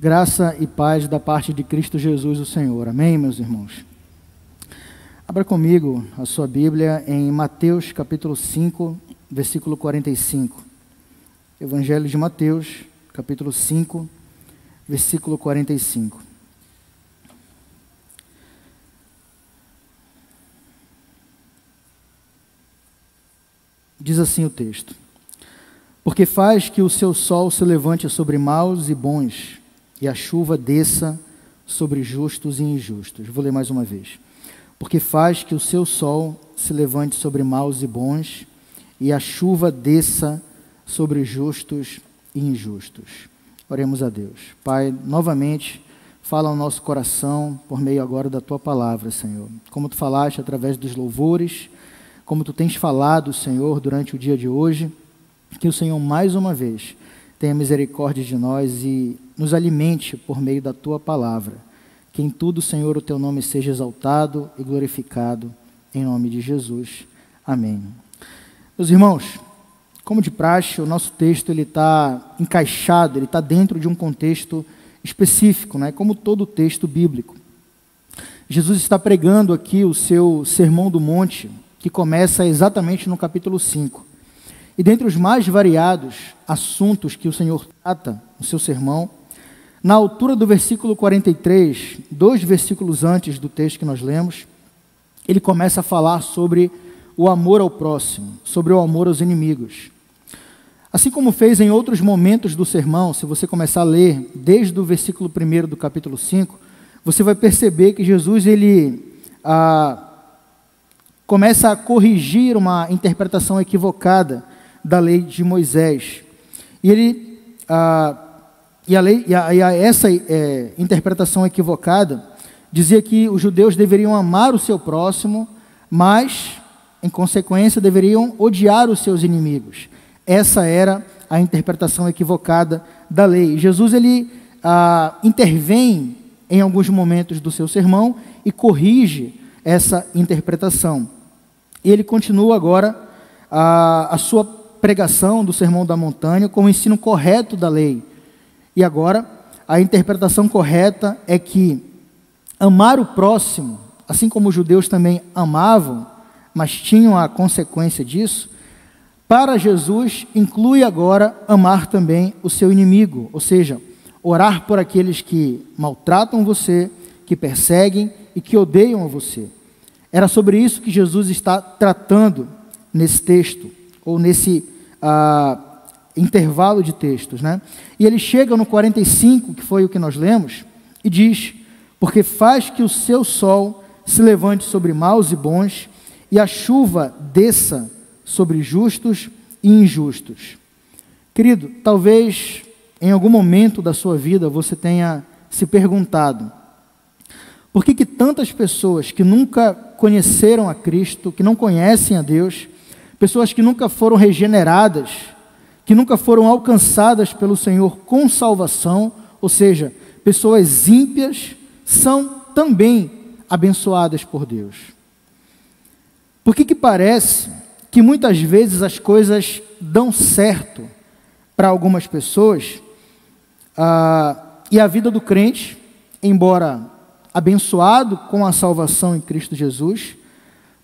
Graça e paz da parte de Cristo Jesus, o Senhor. Amém, meus irmãos? Abra comigo a sua Bíblia em Mateus, capítulo 5, versículo 45. Evangelho de Mateus, capítulo 5, versículo 45. Diz assim o texto: porque faz que o seu sol se levante sobre maus e bons, e a chuva desça sobre justos e injustos. Vou ler mais uma vez. Porque faz que o seu sol se levante sobre maus e bons, e a chuva desça sobre justos e injustos. Oremos a Deus. Pai, novamente, fala ao nosso coração por meio agora da Tua palavra, Senhor. Como Tu falaste através dos louvores, como Tu tens falado, Senhor, durante o dia de hoje, que o Senhor, mais uma vez, tenha misericórdia de nós e nos alimente por meio da Tua palavra. Que em tudo, Senhor, o Teu nome seja exaltado e glorificado, em nome de Jesus. Amém. Meus irmãos, como de praxe, o nosso texto está encaixado, ele está dentro de um contexto específico, né? Como todo texto bíblico. Jesus está pregando aqui o seu Sermão do Monte, que começa exatamente no capítulo 5. E dentre os mais variados assuntos que o Senhor trata no seu sermão, na altura do versículo 43, 2 versículos antes do texto que nós lemos, ele começa a falar sobre o amor ao próximo, sobre o amor aos inimigos. Assim como fez em outros momentos do sermão, se você começar a ler desde o versículo 1 do capítulo 5, você vai perceber que Jesus começa a corrigir uma interpretação equivocada da lei de Moisés. E essa interpretação equivocada dizia que os judeus deveriam amar o seu próximo, mas, em consequência, deveriam odiar os seus inimigos. Essa era a interpretação equivocada da lei. Jesus intervém em alguns momentos do seu sermão e corrige essa interpretação. E ele continua agora a sua pregação do Sermão da Montanha com o ensino correto da lei. E agora, a interpretação correta é que amar o próximo, assim como os judeus também amavam, mas tinham a consequência disso, para Jesus inclui agora amar também o seu inimigo, ou seja, orar por aqueles que maltratam você, que perseguem e que odeiam a você. Era sobre isso que Jesus está tratando nesse texto, ou nesse intervalo de textos, né? E ele chega no 45, que foi o que nós lemos, e diz: porque faz que o seu sol se levante sobre maus e bons, e a chuva desça sobre justos e injustos. Querido, talvez em algum momento da sua vida você tenha se perguntado: por que tantas pessoas que nunca conheceram a Cristo, que não conhecem a Deus, pessoas que nunca foram regeneradas, que nunca foram alcançadas pelo Senhor com salvação, ou seja, pessoas ímpias, são também abençoadas por Deus? Por que parece que muitas vezes as coisas dão certo para algumas pessoas, e a vida do crente, embora abençoado com a salvação em Cristo Jesus,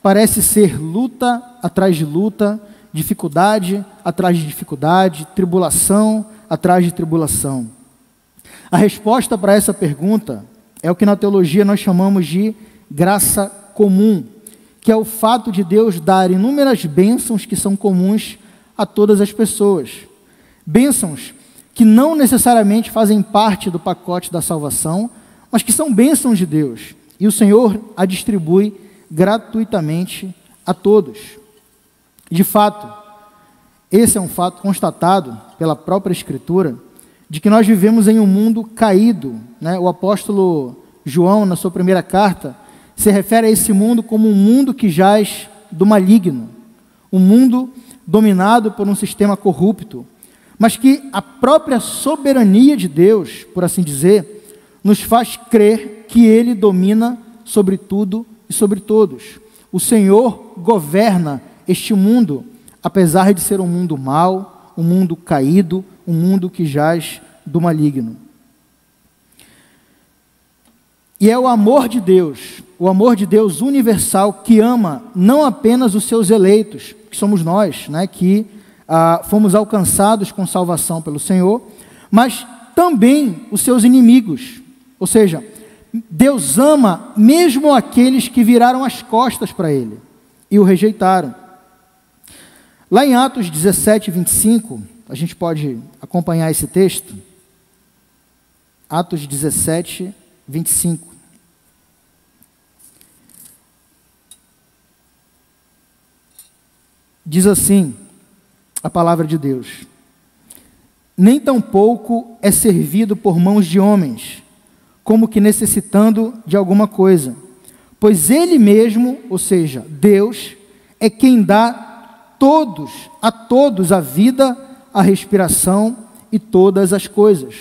parece ser luta atrás de luta, dificuldade atrás de dificuldade, tribulação atrás de tribulação? A resposta para essa pergunta é o que na teologia nós chamamos de graça comum, que é o fato de Deus dar inúmeras bênçãos que são comuns a todas as pessoas. Bênçãos que não necessariamente fazem parte do pacote da salvação, mas que são bênçãos de Deus. E o Senhor a distribui gratuitamente a todos. De fato, esse é um fato constatado pela própria Escritura, de que nós vivemos em um mundo caído, né? O apóstolo João, na sua primeira carta, se refere a esse mundo como um mundo que jaz do maligno, um mundo dominado por um sistema corrupto, mas que a própria soberania de Deus, por assim dizer, nos faz crer que Ele domina sobre tudo e sobre todos. O Senhor governa este mundo, apesar de ser um mundo mau, um mundo caído, um mundo que jaz do maligno. E é o amor de Deus universal, que ama não apenas os seus eleitos, que somos nós, né, que fomos alcançados com salvação pelo Senhor, mas também os seus inimigos. Ou seja, Deus ama mesmo aqueles que viraram as costas para Ele e o rejeitaram. Lá em Atos 17, 25, a gente pode acompanhar esse texto. Atos 17, 25. Diz assim a palavra de Deus: nem tampouco é servido por mãos de homens, como que necessitando de alguma coisa, pois Ele mesmo, ou seja, Deus, é quem dá a todos a vida, a respiração e todas as coisas.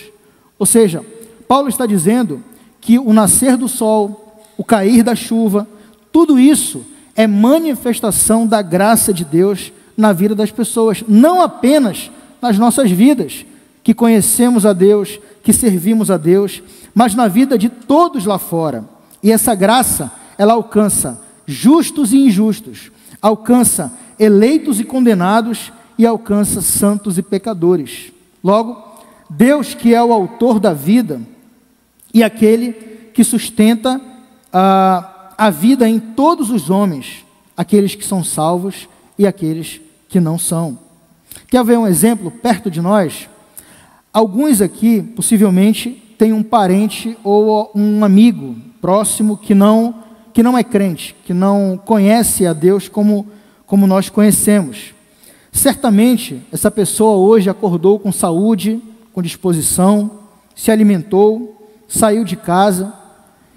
Ou seja, Paulo está dizendo que o nascer do sol, o cair da chuva, tudo isso é manifestação da graça de Deus na vida das pessoas, não apenas nas nossas vidas, que conhecemos a Deus, que servimos a Deus, mas na vida de todos lá fora. E essa graça, ela alcança justos e injustos, alcança eleitos e condenados, e alcança santos e pecadores. Logo, Deus, que é o autor da vida, e aquele que sustenta a vida em todos os homens, aqueles que são salvos e aqueles que não são. Quer ver um exemplo perto de nós? Alguns aqui, possivelmente, têm um parente ou um amigo próximo que não é crente, que não conhece a Deus como nós conhecemos. Certamente, essa pessoa hoje acordou com saúde, com disposição, se alimentou, saiu de casa,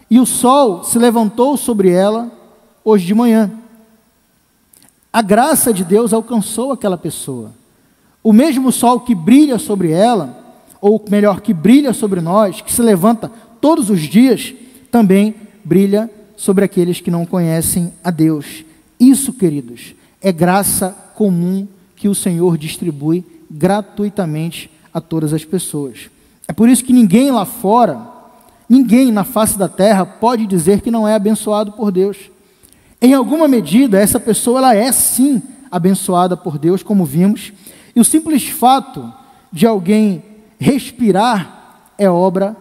e o sol se levantou sobre ela hoje de manhã. A graça de Deus alcançou aquela pessoa. O mesmo sol que brilha sobre ela, ou melhor, que brilha sobre nós, que se levanta todos os dias, também brilha sobre aqueles que não conhecem a Deus. Isso, queridos, é graça comum que o Senhor distribui gratuitamente a todas as pessoas. É por isso que ninguém lá fora, ninguém na face da terra pode dizer que não é abençoado por Deus. Em alguma medida, essa pessoa ela é sim abençoada por Deus, como vimos, e o simples fato de alguém respirar é obra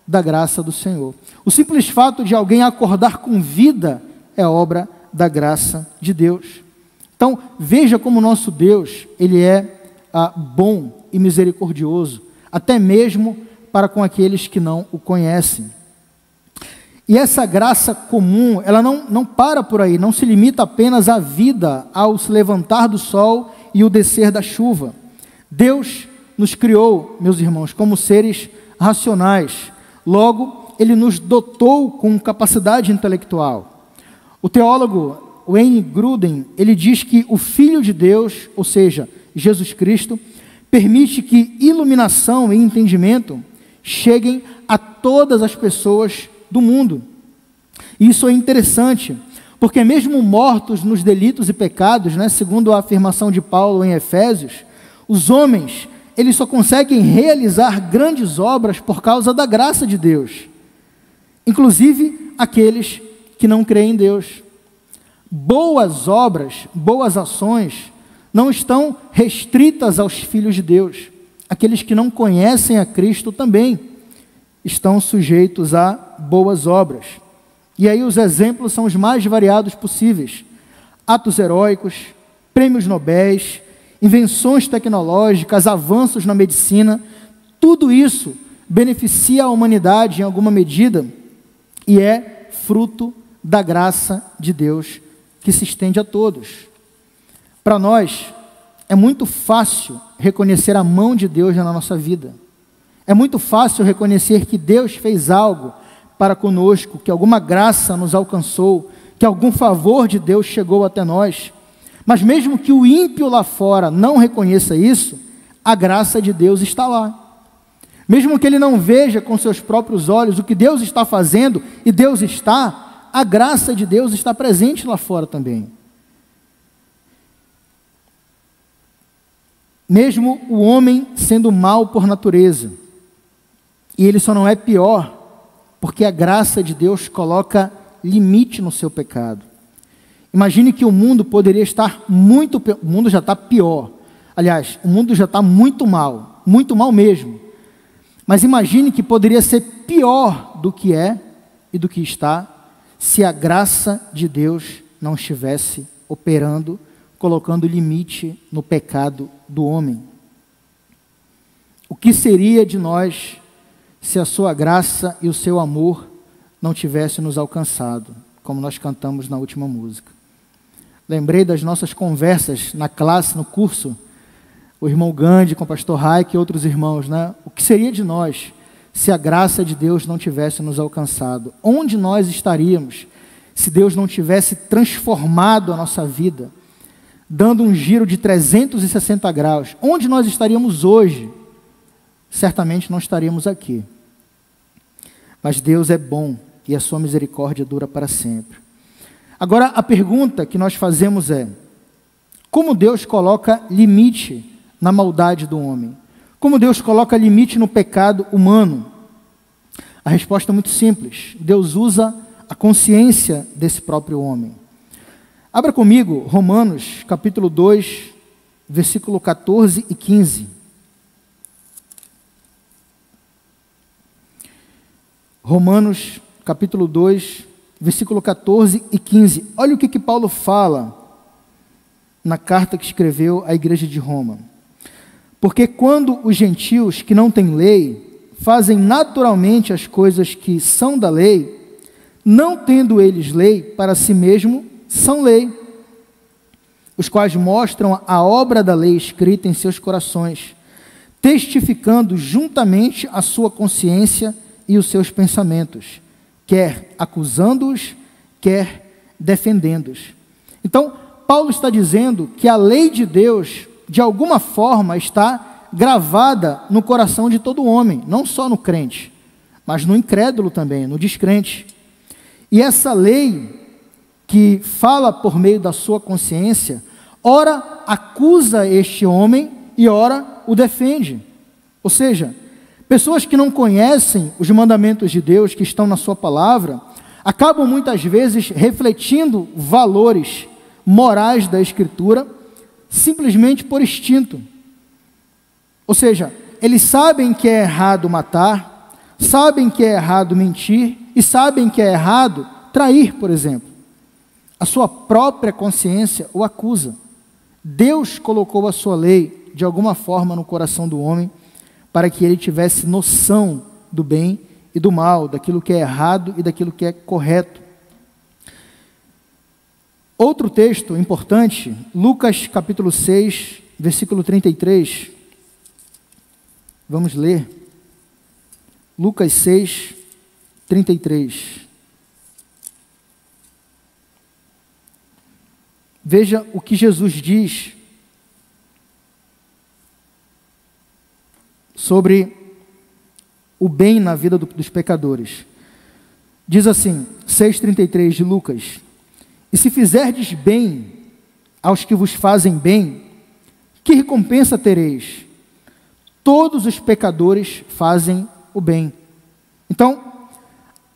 da graça do Senhor. O simples fato de alguém acordar com vida é obra da graça de Deus. Então, veja como o nosso Deus, Ele é bom e misericordioso, até mesmo para com aqueles que não o conhecem. E essa graça comum, ela não para por aí, não se limita apenas à vida, ao se levantar do sol e o descer da chuva. Deus nos criou, meus irmãos, como seres racionais. Logo, Ele nos dotou com capacidade intelectual. O teólogo Wayne Grudem, ele diz que o Filho de Deus, ou seja, Jesus Cristo, permite que iluminação e entendimento cheguem a todas as pessoas do mundo. Isso é interessante, porque mesmo mortos nos delitos e pecados, né, segundo a afirmação de Paulo em Efésios, os homens, eles só conseguem realizar grandes obras por causa da graça de Deus, inclusive aqueles que não creem em Deus. Boas obras, boas ações, não estão restritas aos filhos de Deus. Aqueles que não conhecem a Cristo também estão sujeitos a boas obras. E aí os exemplos são os mais variados possíveis. Atos heróicos, prêmios nobéis, invenções tecnológicas, avanços na medicina, tudo isso beneficia a humanidade em alguma medida e é fruto da graça de Deus que se estende a todos. Para nós, é muito fácil reconhecer a mão de Deus na nossa vida. É muito fácil reconhecer que Deus fez algo para conosco, que alguma graça nos alcançou, que algum favor de Deus chegou até nós. Mas mesmo que o ímpio lá fora não reconheça isso, a graça de Deus está lá. Mesmo que ele não veja com seus próprios olhos o que Deus está fazendo, e Deus está, a graça de Deus está presente lá fora também. Mesmo o homem sendo mau por natureza, e ele só não é pior porque a graça de Deus coloca limite no seu pecado. Imagine que o mundo poderia estar muito pior. O mundo já está pior. Aliás, o mundo já está muito mal mesmo. Mas imagine que poderia ser pior do que é e do que está, se a graça de Deus não estivesse operando, colocando limite no pecado do homem. O que seria de nós se a sua graça e o seu amor não tivessem nos alcançado, como nós cantamos na última música? Lembrei das nossas conversas na classe, no curso, o irmão Gandhi com o pastor Raik e outros irmãos, né? O que seria de nós se a graça de Deus não tivesse nos alcançado? Onde nós estaríamos se Deus não tivesse transformado a nossa vida, dando um giro de 360 graus? Onde nós estaríamos hoje? Certamente não estaríamos aqui. Mas Deus é bom e a sua misericórdia dura para sempre. Agora, a pergunta que nós fazemos é: como Deus coloca limite na maldade do homem? Como Deus coloca limite no pecado humano? A resposta é muito simples. Deus usa a consciência desse próprio homem. Abra comigo Romanos, capítulo 2, versículo 14 e 15. Romanos, capítulo 2, versículo 14 e 15. Olha o que Paulo fala na carta que escreveu à igreja de Roma. Porque quando os gentios que não têm lei fazem naturalmente as coisas que são da lei, não tendo eles lei para si mesmo, são lei, os quais mostram a obra da lei escrita em seus corações, testificando juntamente a sua consciência e os seus pensamentos, quer acusando-os, quer defendendo-os. Então, Paulo está dizendo que a lei de Deus, de alguma forma, está gravada no coração de todo homem, não só no crente, mas no incrédulo também, no descrente. E essa lei, que fala por meio da sua consciência, ora acusa este homem e ora o defende. Ou seja, pessoas que não conhecem os mandamentos de Deus que estão na sua palavra, acabam muitas vezes refletindo valores morais da Escritura, simplesmente por instinto. Ou seja, eles sabem que é errado matar, sabem que é errado mentir, e sabem que é errado trair, por exemplo. A sua própria consciência o acusa. Deus colocou a sua lei, de alguma forma, no coração do homem, para que ele tivesse noção do bem e do mal, daquilo que é errado e daquilo que é correto. Outro texto importante, Lucas capítulo 6, versículo 33. Vamos ler. Lucas 6, 33. Veja o que Jesus diz sobre o bem na vida dos pecadores. Diz assim, 6,33 de Lucas: e se fizerdes bem aos que vos fazem bem, que recompensa tereis? Todos os pecadores fazem o bem. Então,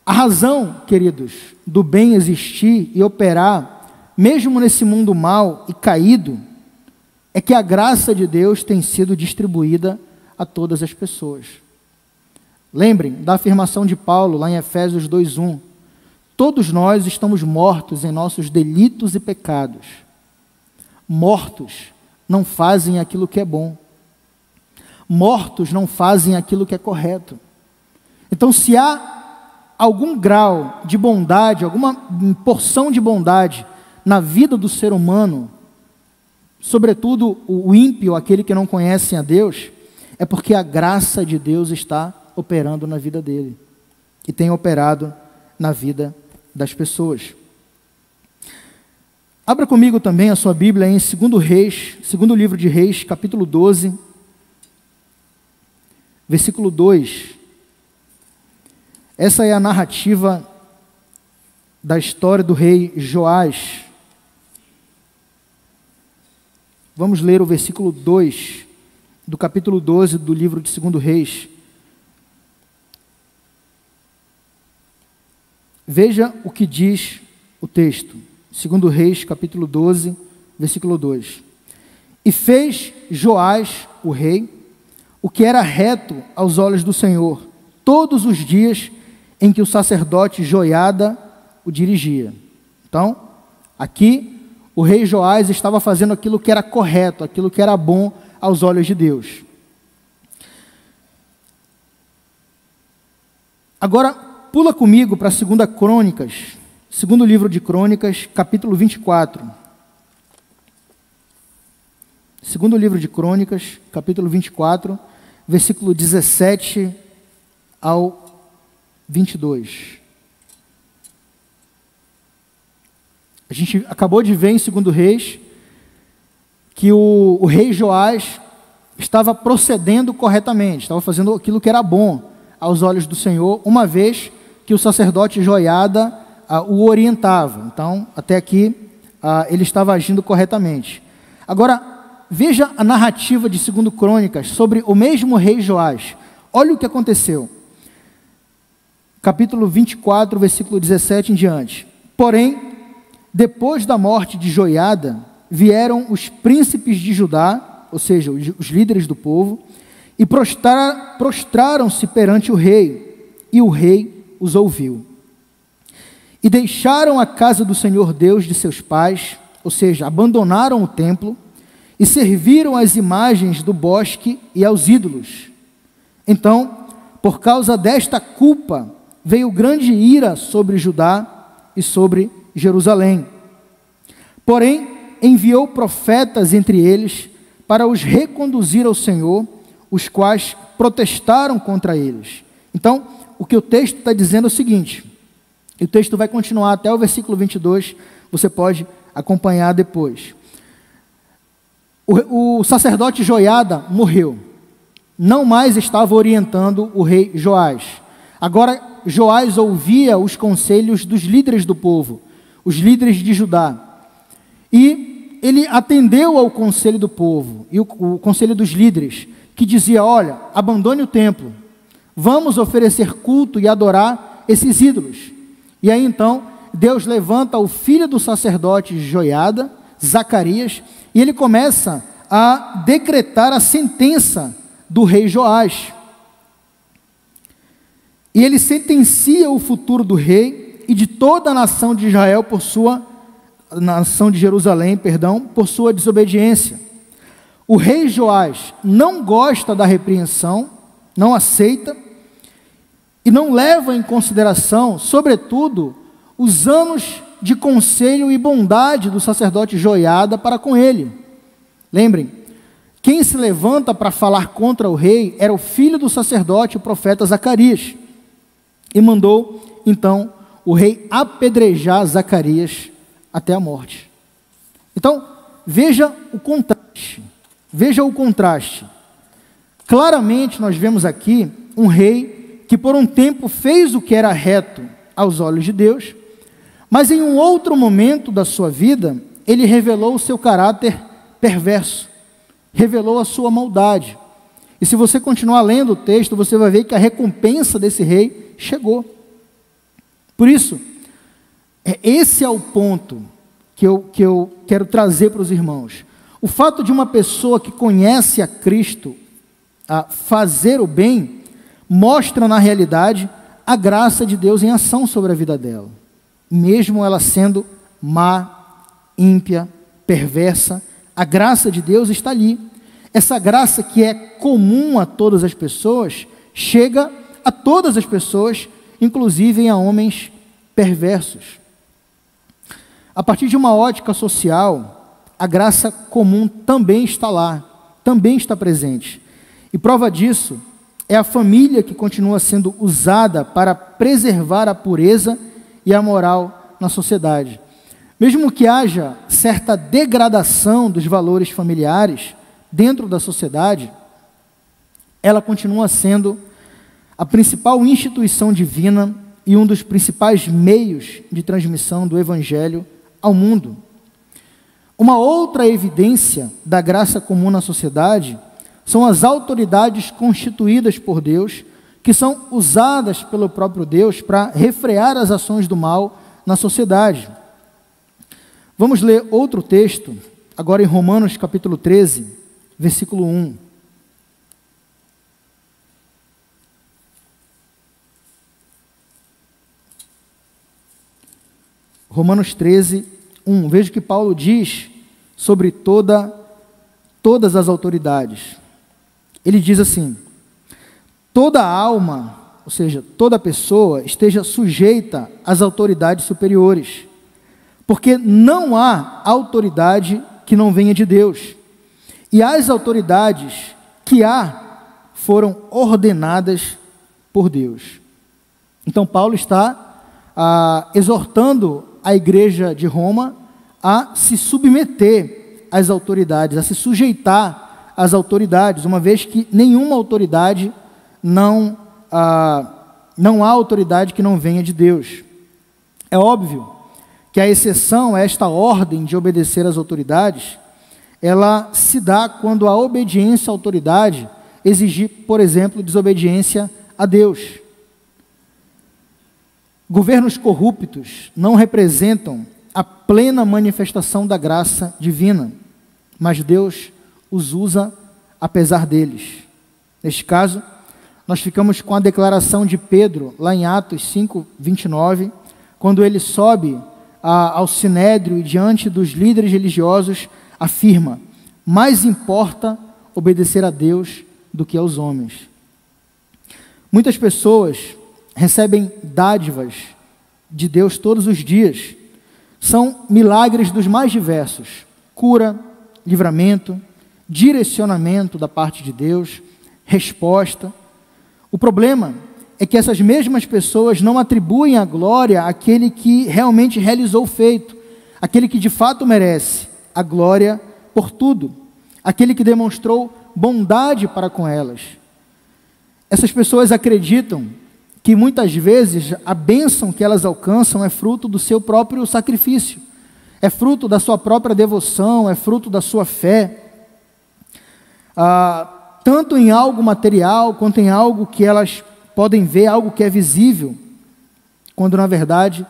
a razão, queridos, do bem existir e operar, mesmo nesse mundo mau e caído, é que a graça de Deus tem sido distribuída a todas as pessoas. Lembrem da afirmação de Paulo lá em Efésios 2:1. Todos nós estamos mortos em nossos delitos e pecados. Mortos não fazem aquilo que é bom. Mortos não fazem aquilo que é correto. Então, se há algum grau de bondade, alguma porção de bondade na vida do ser humano, sobretudo o ímpio, aquele que não conhece a Deus, é porque a graça de Deus está operando na vida dele e tem operado na vida das pessoas. Abra comigo também a sua Bíblia em 2 Reis, segundo livro de Reis, capítulo 12, versículo 2. Essa é a narrativa da história do rei Joás. Vamos ler o versículo 2 do capítulo 12 do livro de 2 Reis. Veja o que diz o texto, 2 Reis, capítulo 12, versículo 2. E fez Joás, o rei, o que era reto aos olhos do Senhor, todos os dias em que o sacerdote Joiada o dirigia. Então, aqui, o rei Joás estava fazendo aquilo que era correto, aquilo que era bom aos olhos de Deus. Agora, pula comigo para 2 Crônicas, segundo livro de Crônicas, capítulo 24. Segundo livro de Crônicas, capítulo 24, versículo 17 ao 22. A gente acabou de ver em 2 Reis que o rei Joás estava procedendo corretamente, estava fazendo aquilo que era bom aos olhos do Senhor, uma vez que o sacerdote Joiada o orientava. Então, até aqui, ele estava agindo corretamente. Agora, veja a narrativa de 2 Crônicas sobre o mesmo rei Joás. Olha o que aconteceu. Capítulo 24, versículo 17 em diante. Porém, depois da morte de Joiada, vieram os príncipes de Judá, ou seja, os líderes do povo, e prostraram-se perante o rei, e o rei os ouviu. E deixaram a casa do Senhor Deus de seus pais, ou seja, abandonaram o templo, e serviram às imagens do bosque e aos ídolos. Então, por causa desta culpa, veio grande ira sobre Judá e sobre Jerusalém. Porém, enviou profetas entre eles para os reconduzir ao Senhor, os quais protestaram contra eles. Então, o que o texto está dizendo é o seguinte, e o texto vai continuar até o versículo 22, você pode acompanhar depois. O sacerdote Joiada morreu, não mais estava orientando o rei Joás. Agora, Joás ouvia os conselhos dos líderes do povo, os líderes de Judá, e ele atendeu ao conselho do povo, e o conselho dos líderes, que dizia, olha, abandone o templo, vamos oferecer culto e adorar esses ídolos. E aí então, Deus levanta o filho do sacerdote Joiada, Zacarias, e ele começa a decretar a sentença do rei Joás. E ele sentencia o futuro do rei e de toda a nação de Israel nação de Jerusalém, por sua desobediência. O rei Joás não gosta da repreensão, não aceita e não leva em consideração, sobretudo, os anos de conselho e bondade do sacerdote Joiada para com ele. Lembrem, quem se levanta para falar contra o rei era o filho do sacerdote, o profeta Zacarias, e mandou, então, o rei apedrejar Zacarias até a morte. Então, veja o contraste. Veja o contraste. Claramente nós vemos aqui um rei que por um tempo fez o que era reto aos olhos de Deus, mas em um outro momento da sua vida, ele revelou o seu caráter perverso, revelou a sua maldade. E se você continuar lendo o texto, você vai ver que a recompensa desse rei chegou. Por isso, esse é o ponto que eu quero trazer para os irmãos. O fato de uma pessoa que conhece a Cristo a fazer o bem, mostra na realidade a graça de Deus em ação sobre a vida dela. Mesmo ela sendo má, ímpia, perversa, a graça de Deus está ali. Essa graça que é comum a todas as pessoas, chega a todas as pessoas, inclusive a homens perversos. A partir de uma ótica social, a graça comum também está lá, também está presente. E prova disso é a família que continua sendo usada para preservar a pureza e a moral na sociedade. Mesmo que haja certa degradação dos valores familiares dentro da sociedade, ela continua sendo a principal instituição divina e um dos principais meios de transmissão do Evangelho ao mundo. Uma outra evidência da graça comum na sociedade são as autoridades constituídas por Deus que são usadas pelo próprio Deus para refrear as ações do mal na sociedade. Vamos ler outro texto, agora em Romanos capítulo 13, versículo 1. Romanos 13, 1. Veja o que Paulo diz sobre todas as autoridades. Ele diz assim: toda alma, ou seja, toda pessoa, esteja sujeita às autoridades superiores, porque não há autoridade que não venha de Deus, e as autoridades que há foram ordenadas por Deus. Então Paulo está exortando a igreja de Roma a se submeter às autoridades, a se sujeitar às autoridades, uma vez que nenhuma autoridade não há autoridade que não venha de Deus. É óbvio que a exceção a esta ordem de obedecer às autoridades, ela se dá quando a obediência à autoridade exigir, por exemplo, desobediência a Deus. Governos corruptos não representam a plena manifestação da graça divina, mas Deus os usa apesar deles. Neste caso, nós ficamos com a declaração de Pedro, lá em Atos 5, 29, quando ele sobe ao sinédrio e diante dos líderes religiosos, afirma: mais importa obedecer a Deus do que aos homens. Muitas pessoas recebem dádivas de Deus todos os dias. São milagres dos mais diversos: cura, livramento, direcionamento da parte de Deus, resposta. O problema é que essas mesmas pessoas não atribuem a glória àquele que realmente realizou o feito, aquele que de fato merece a glória por tudo, aquele que demonstrou bondade para com elas. Essas pessoas acreditam que muitas vezes a bênção que elas alcançam é fruto do seu próprio sacrifício, é fruto da sua própria devoção, é fruto da sua fé, tanto em algo material, quanto em algo que elas podem ver, algo que é visível, quando na verdade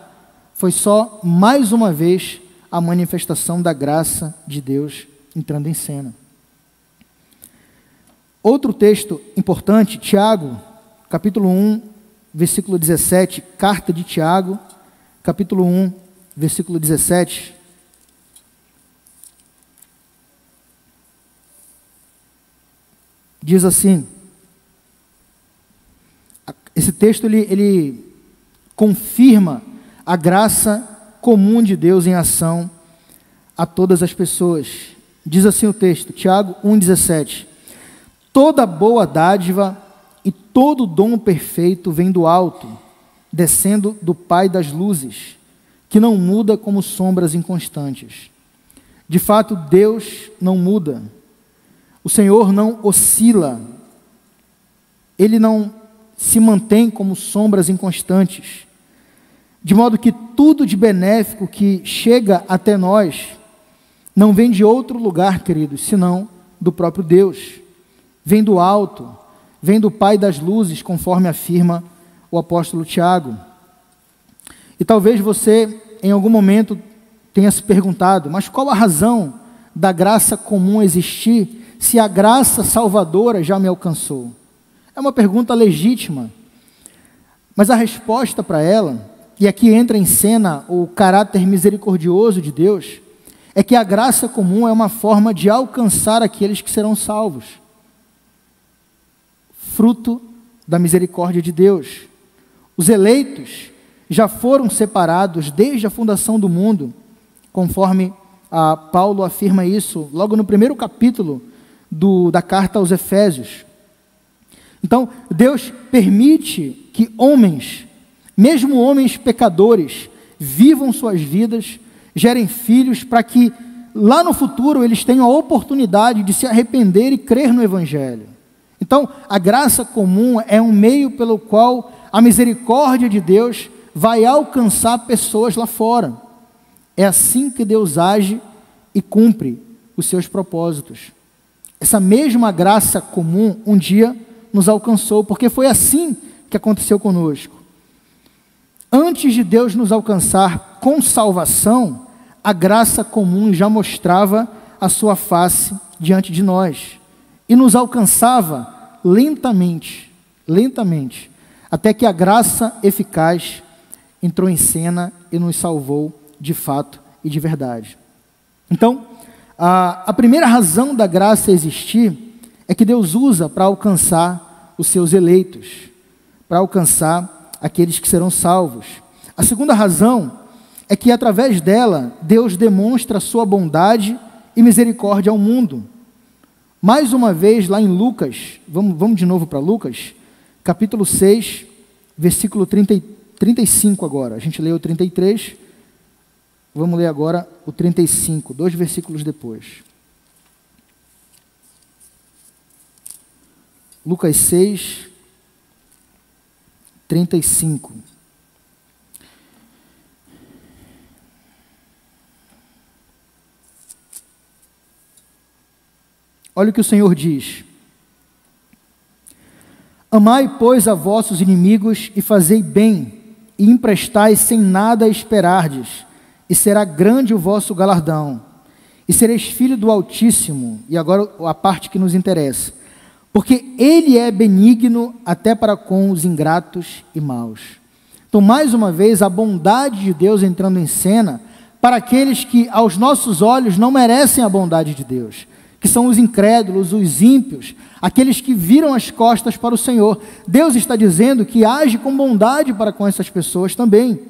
foi só mais uma vez a manifestação da graça de Deus entrando em cena. Outro texto importante, Tiago, capítulo 1, versículo 17, carta de Tiago, capítulo 1, versículo 17. Diz assim, esse texto ele confirma a graça comum de Deus em ação a todas as pessoas. Diz assim o texto, Tiago 1,17: toda boa dádiva e todo dom perfeito vem do alto, descendo do Pai das luzes, que não muda como sombras inconstantes. De fato, Deus não muda. O Senhor não oscila. Ele não se mantém como sombras inconstantes. De modo que tudo de benéfico que chega até nós não vem de outro lugar, queridos, senão do próprio Deus. Vem do alto, vem do Pai das luzes, conforme afirma o apóstolo Tiago. E talvez você, em algum momento, tenha se perguntado: mas qual a razão da graça comum existir, se a graça salvadora já me alcançou? É uma pergunta legítima, mas a resposta para ela, e aqui entra em cena o caráter misericordioso de Deus, é que a graça comum é uma forma de alcançar aqueles que serão salvos, fruto da misericórdia de Deus. Os eleitos já foram separados desde a fundação do mundo, conforme Paulo afirma isso logo no primeiro capítulo da carta aos Efésios. Então, Deus permite que homens, mesmo homens pecadores, vivam suas vidas, gerem filhos, para que lá no futuro eles tenham a oportunidade de se arrepender e crer no Evangelho. Então, a graça comum é um meio pelo qual a misericórdia de Deus vai alcançar pessoas lá fora. É assim que Deus age e cumpre os seus propósitos. Essa mesma graça comum, um dia, nos alcançou, porque foi assim que aconteceu conosco. Antes de Deus nos alcançar com salvação, a graça comum já mostrava a sua face diante de nós e nos alcançava lentamente, até que a graça eficaz entrou em cena e nos salvou de fato e de verdade. Então, a primeira razão da graça existir é que Deus usa para alcançar os seus eleitos, para alcançar aqueles que serão salvos. A segunda razão é que através dela, Deus demonstra a sua bondade e misericórdia ao mundo. Mais uma vez, lá em Lucas, vamos de novo para Lucas, capítulo 6, versículo 35 agora. A gente leu o 33, vamos ler agora o 35, 2 versículos depois. Lucas 6, 35. Olha o que o Senhor diz: amai, pois, a vossos inimigos e fazei bem, e emprestai sem nada esperardes, e será grande o vosso galardão, e sereis filho do Altíssimo. E agora a parte que nos interessa: porque Ele é benigno até para com os ingratos e maus. Então, mais uma vez, a bondade de Deus entrando em cena para aqueles que, aos nossos olhos, não merecem a bondade de Deus, que são os incrédulos, os ímpios, aqueles que viram as costas para o Senhor. Deus está dizendo que age com bondade para com essas pessoas também.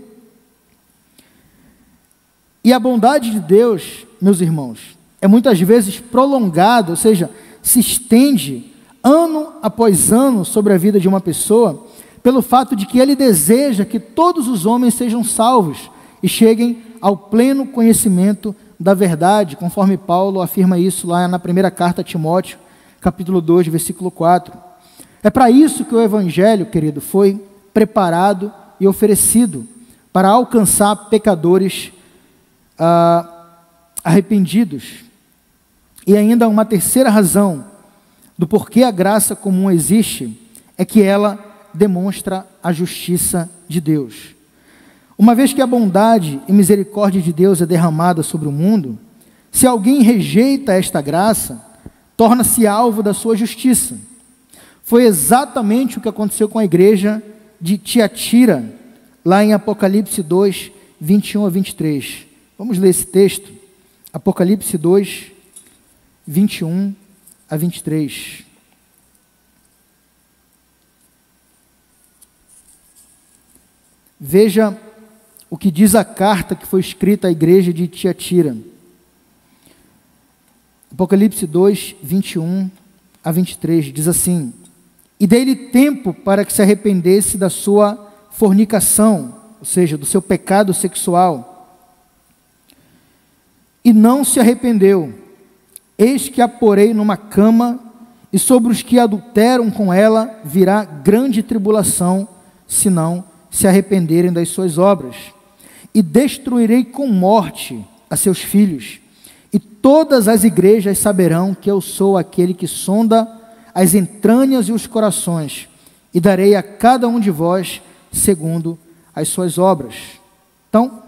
E a bondade de Deus, meus irmãos, é muitas vezes prolongada, ou seja, se estende ano após ano sobre a vida de uma pessoa, pelo fato de que Ele deseja que todos os homens sejam salvos e cheguem ao pleno conhecimento da verdade, conforme Paulo afirma isso lá na primeira carta a Timóteo, capítulo 2, versículo 4. É para isso que o Evangelho, querido, foi preparado e oferecido, para alcançar pecadores arrependidos. E ainda uma terceira razão do porquê a graça comum existe, é que ela demonstra a justiça de Deus. Uma vez que a bondade e misericórdia de Deus é derramada sobre o mundo, se alguém rejeita esta graça, torna-se alvo da sua justiça. Foi exatamente o que aconteceu com a igreja de Tiatira, lá em Apocalipse 2, 21 a 23. Vamos ler esse texto, Apocalipse 2, 21 a 23. Veja o que diz a carta que foi escrita à igreja de Tiatira. Apocalipse 2, 21 a 23, diz assim: e dei-lhe tempo para que se arrependesse da sua fornicação, ou seja, do seu pecado sexual, e não se arrependeu. Eis que a porei numa cama, e sobre os que adulteram com ela virá grande tribulação, se não se arrependerem das suas obras. E destruirei com morte a seus filhos, e todas as igrejas saberão que eu sou aquele que sonda as entranhas e os corações, e darei a cada um de vós segundo as suas obras. Então,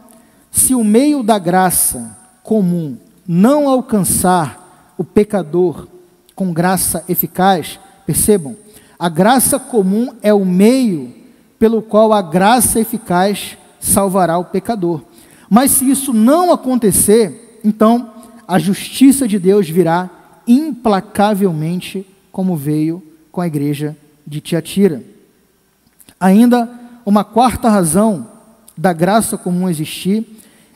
se o meio da graça comum não alcançar o pecador com graça eficaz, percebam, a graça comum é o meio pelo qual a graça eficaz salvará o pecador. Mas se isso não acontecer, então a justiça de Deus virá implacavelmente, como veio com a igreja de Tiatira. Ainda uma quarta razão da graça comum existir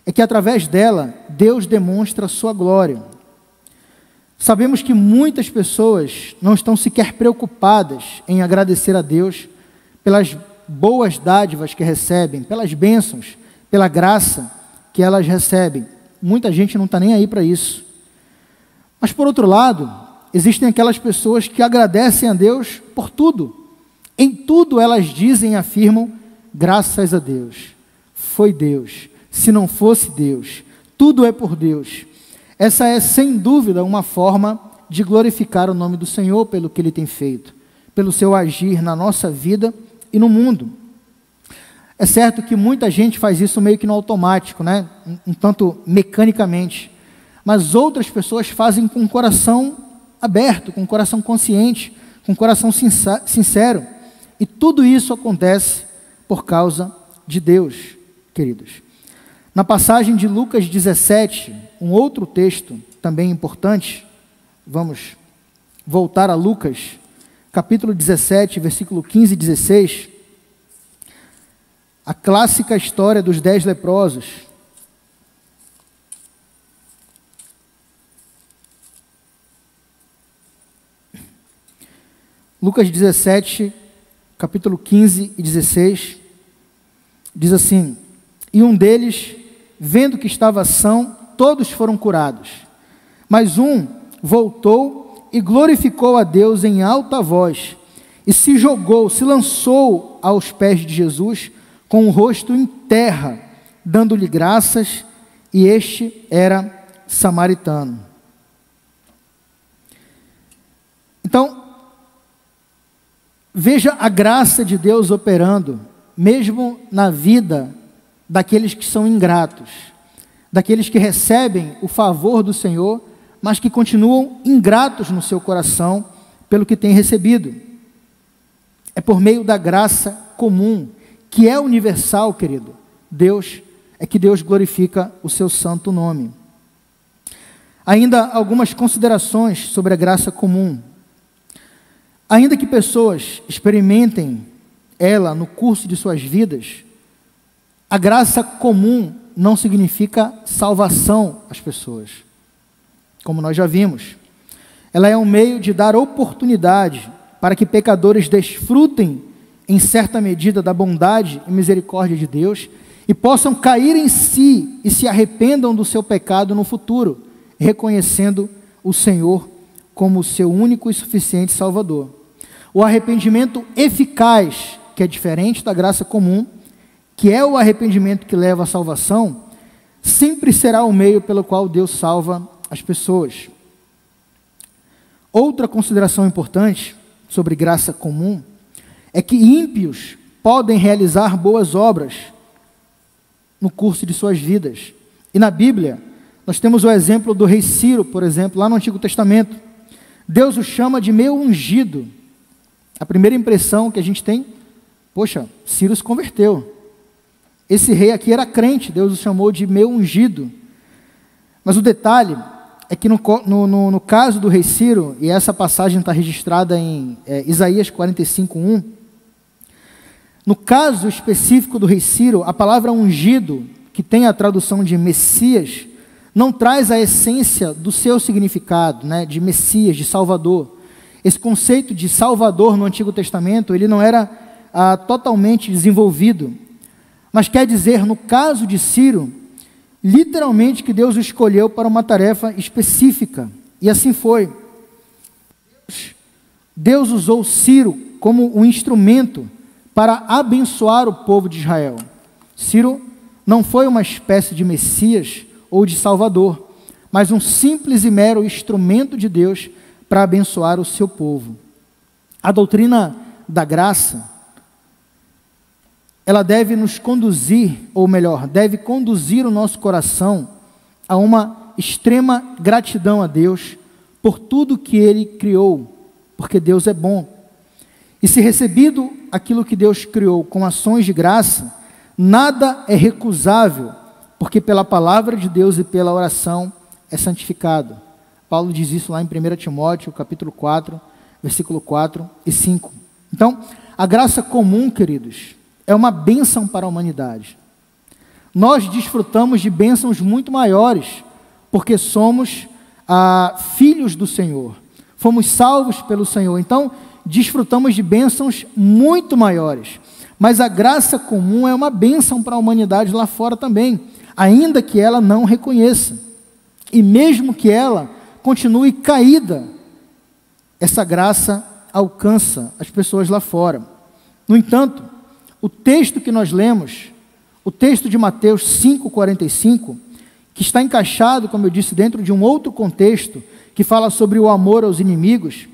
é que através dela Deus demonstra a sua glória. Sabemos que muitas pessoas não estão sequer preocupadas em agradecer a Deus pelas boas dádivas que recebem, pelas bênçãos, pela graça que elas recebem. Muita gente não está nem aí para isso. Mas por outro lado, existem aquelas pessoas que agradecem a Deus por tudo. Em tudo elas dizem e afirmam: graças a Deus, foi Deus, se não fosse Deus, tudo é por Deus. Essa é sem dúvida uma forma de glorificar o nome do Senhor pelo que Ele tem feito, pelo seu agir na nossa vida e no mundo. É certo que muita gente faz isso meio que no automático, né? Um tanto mecanicamente. Mas outras pessoas fazem com o coração aberto, com o coração consciente, com o coração sincero. E tudo isso acontece por causa de Deus, queridos. Na passagem de Lucas 17, um outro texto também importante, vamos voltar a Lucas, capítulo 17, versículo 15 e 16, a clássica história dos 10 leprosos. Lucas 17, capítulo 15 e 16, diz assim: e um deles, vendo que estava são, todos foram curados. Mas um voltou e glorificou a Deus em alta voz, e se lançou aos pés de Jesus, com o rosto em terra, dando-lhe graças, e este era samaritano. Então, veja a graça de Deus operando, mesmo na vida daqueles que são ingratos, daqueles que recebem o favor do Senhor, mas que continuam ingratos no seu coração pelo que têm recebido. É por meio da graça comum, que é universal, querido, que Deus glorifica o seu santo nome. Ainda algumas considerações sobre a graça comum. Ainda que pessoas experimentem ela no curso de suas vidas, a graça comum não significa salvação às pessoas, como nós já vimos. Ela é um meio de dar oportunidade para que pecadores desfrutem em certa medida da bondade e misericórdia de Deus e possam cair em si e se arrependam do seu pecado no futuro, reconhecendo o Senhor como o seu único e suficiente Salvador. O arrependimento eficaz, que é diferente da graça comum, que é o arrependimento que leva à salvação, sempre será o meio pelo qual Deus salva as pessoas. Outra consideração importante sobre graça comum é que ímpios podem realizar boas obras no curso de suas vidas. E na Bíblia, nós temos o exemplo do rei Ciro, por exemplo, lá no Antigo Testamento. Deus o chama de meu ungido. A primeira impressão que a gente tem, poxa, Ciro se converteu. Esse rei aqui era crente, Deus o chamou de meu ungido. Mas o detalhe é que no caso do rei Ciro, e essa passagem está registrada em Isaías 45:1, no caso específico do rei Ciro, a palavra ungido, que tem a tradução de Messias, não traz a essência do seu significado, né, de Messias, de Salvador. Esse conceito de Salvador no Antigo Testamento, ele não era totalmente desenvolvido, mas quer dizer, no caso de Ciro, literalmente que Deus o escolheu para uma tarefa específica, e assim foi. Deus usou Ciro como um instrumento para abençoar o povo de Israel. Ciro não foi uma espécie de Messias ou de Salvador, mas um simples e mero instrumento de Deus para abençoar o seu povo. A doutrina da graça, ela deve nos conduzir, ou melhor, deve conduzir o nosso coração a uma extrema gratidão a Deus por tudo que Ele criou, porque Deus é bom. E se recebido aquilo que Deus criou com ações de graça, nada é recusável, porque pela palavra de Deus e pela oração é santificado. Paulo diz isso lá em 1 Timóteo, capítulo 4, versículo 4 e 5. Então, a graça comum, queridos, é uma bênção para a humanidade. Nós desfrutamos de bênçãos muito maiores, porque somos filhos do Senhor. Fomos salvos pelo Senhor. Então, desfrutamos de bênçãos muito maiores. Mas a graça comum é uma bênção para a humanidade lá fora também, ainda que ela não reconheça. E mesmo que ela continue caída, essa graça alcança as pessoas lá fora. No entanto, o texto que nós lemos, o texto de Mateus 5,45, que está encaixado, como eu disse, dentro de um outro contexto, que fala sobre o amor aos inimigos,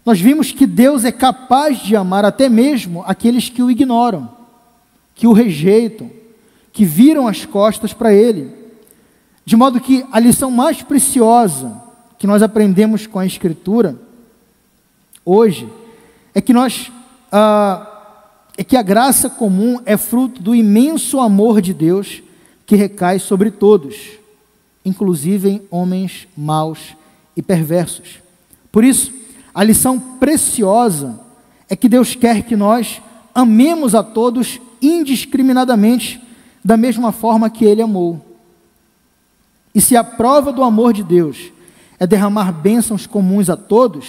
nós vimos que Deus é capaz de amar até mesmo aqueles que o ignoram, que o rejeitam, que viram as costas para Ele. De modo que a lição mais preciosa que nós aprendemos com a Escritura hoje é que a graça comum é fruto do imenso amor de Deus que recai sobre todos, inclusive em homens maus e perversos. Por isso, a lição preciosa é que Deus quer que nós amemos a todos indiscriminadamente, da mesma forma que Ele amou. E se a prova do amor de Deus é derramar bênçãos comuns a todos,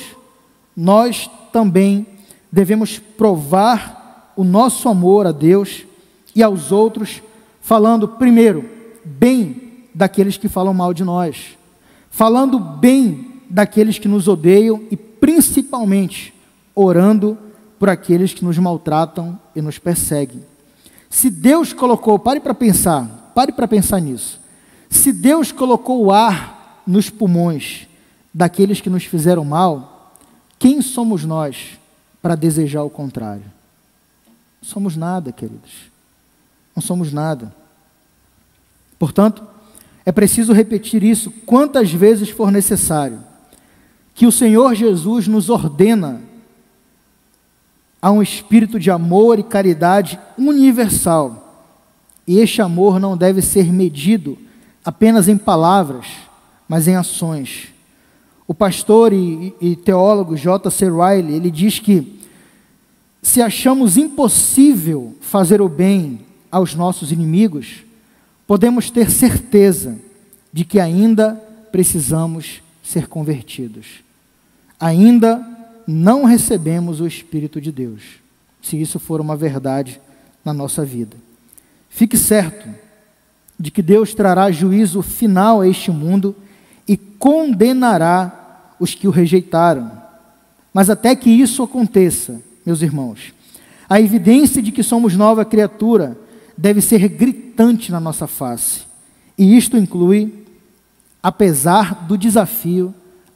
nós também devemos provar o nosso amor a Deus e aos outros, falando primeiro bem daqueles que falam mal de nós, falando bem daqueles que nos odeiam e principalmente orando por aqueles que nos maltratam e nos perseguem. Se Deus colocou, pare para pensar nisso. Se Deus colocou o ar nos pulmões daqueles que nos fizeram mal, quem somos nós para desejar o contrário? Não somos nada, queridos. Não somos nada. Portanto, é preciso repetir isso quantas vezes for necessário, que o Senhor Jesus nos ordena a um espírito de amor e caridade universal. E este amor não deve ser medido apenas em palavras, mas em ações. O pastor e teólogo J.C. Ryle, ele diz que se achamos impossível fazer o bem aos nossos inimigos, podemos ter certeza de que ainda precisamos ser convertidos. Ainda não recebemos o Espírito de Deus, se isso for uma verdade na nossa vida. Fique certo de que Deus trará juízo final a este mundo e condenará os que o rejeitaram. Mas até que isso aconteça, meus irmãos, a evidência de que somos nova criatura deve ser gritante na nossa face. E isto inclui, apesar do desafio,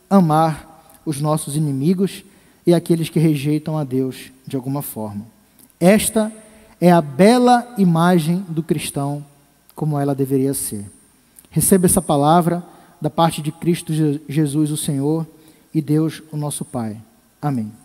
amar os nossos inimigos e aqueles que rejeitam a Deus de alguma forma. Esta é a bela imagem do cristão, como ela deveria ser. Receba essa palavra da parte de Cristo Jesus, o Senhor, e Deus, o nosso Pai. Amém.